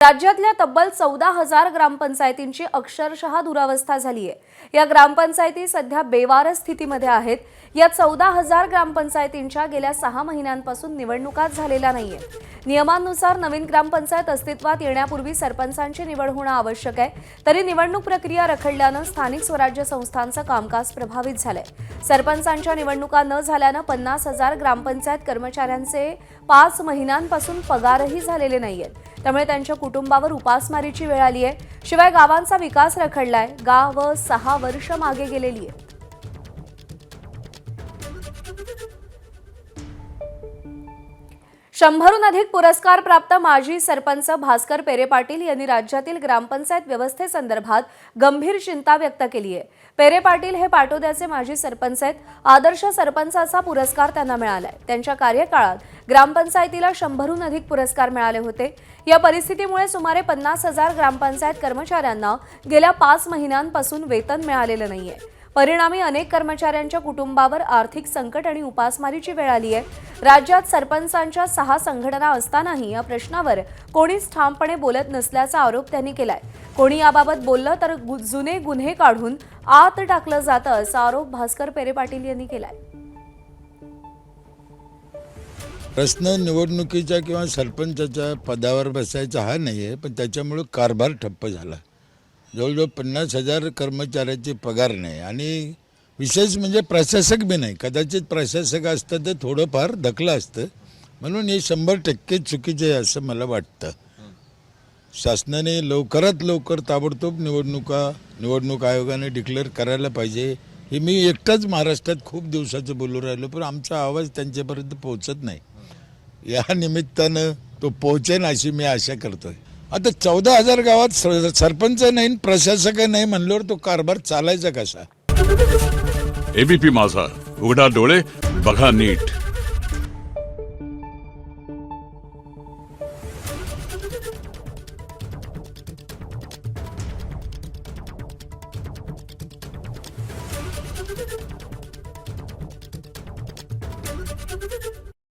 राज्यातल्या तब्बल 14,000 ग्रामपंचायतींची अक्षरशः दुरावस्था झाली आहे। या ग्रामपंचायती सध्या बेवारस स्थितीमध्ये आहेत। या 14,000 ग्रामपंचायतींच्या गेल्या 6 महिन्यांपासून निवडणुकाच झालेल्या नाहीये। नियमानुसार नवीन ग्रामपंचायत अस्तित्वात येण्यापूर्वी सरपंचांची निवड होणं आवश्यक आहे। तरी निवडणूक प्रक्रिया रखडल्यानं स्थानिक स्वराज्य संस्थांचं कामकाज प्रभावित झालंय। सरपंचांच्या निवडणुका न झाल्यानं 50,000 ग्रामपंचायत कर्मचाऱ्यांचे 5 महिन्यांपासून पगारही झालेले नाहीयेत। त्यामुळे त्यांच्या कुटुंबावर उपासमारीची वेळ आली आहे। शिवाय गावांचा विकास रखडलाय। गाव 6 वर्ष मागे गेलेली आहे। शंभरहून अधिक पुरस्कार प्राप्त माजी सरपंच भास्कर पेरे पाटील यांनी राज्यातील ग्रामपंचायत व्यवस्थेसंदर्भात गंभीर चिंता व्यक्त केली आहे। पेरे पाटील हे पाटोद्याचे माजी सरपंच आहेत। आदर्श सरपंचाचा पुरस्कार त्यांना मिळालाय। त्यांच्या कार्यकाळात ग्रामपंचायतीला 100हून अधिक पुरस्कार मिळाले होते। या परिस्थितीमुळे सुमारे 50,000 ग्रामपंचायत कर्मचाऱ्यांना गेल्या 5 महिन्यांपासून वेतन मिळालेलं नाहीये। परिणामी अनेक कर्मचाऱ्यांच्या कुटुंबावर आर्थिक संकट आणि उपासमारीची वेळ आली आहे। राज्यात सरपंचांच्या 6 संघटना असतानाही या प्रश्नावर कोणीच ठामपणे बोलत नसल्याचा आरोप त्यांनी केलाय। कोणी याबाबत बोललं तर जुने गुन्हे काढून आत टाकलं जातं असा आरोप भास्कर पेरे पाटील यांनी केलाय। प्रश्न निवडणुकीच्या किंवा सरपंचाच्या पदावर बसायचा हा नाही आहे, पण त्याच्यामुळे कारभार ठप्प झाला। जवळजवळ 50,000 कर्मचाऱ्याचे पगार नाही आणि विशेष म्हणजे प्रशासक बी नाही। कदाचित प्रशासक असतं तर थोडंफार धकलं असतं, म्हणून हे 100% चुकीचे आहे असं मला वाटतं। शासनाने लवकरात लवकर ताबडतोब निवडणूक आयोगाने डिक्लेअर करायला पाहिजे। हे मी एकटाच महाराष्ट्रात खूप दिवसाचं बोलू राहिलो, पण आमचा आवाज त्यांच्यापर्यंत पोहोचत नाही। या निमित्तानं तो पोहोचेन अशी मी आशा करतोय। आता 14,000 गावात सरपंच नाही, प्रशासक नाही म्हणल्यावर तो कारभार चालायचा कसा? एबीपी माझा, उघडा डोळे बघा नीट।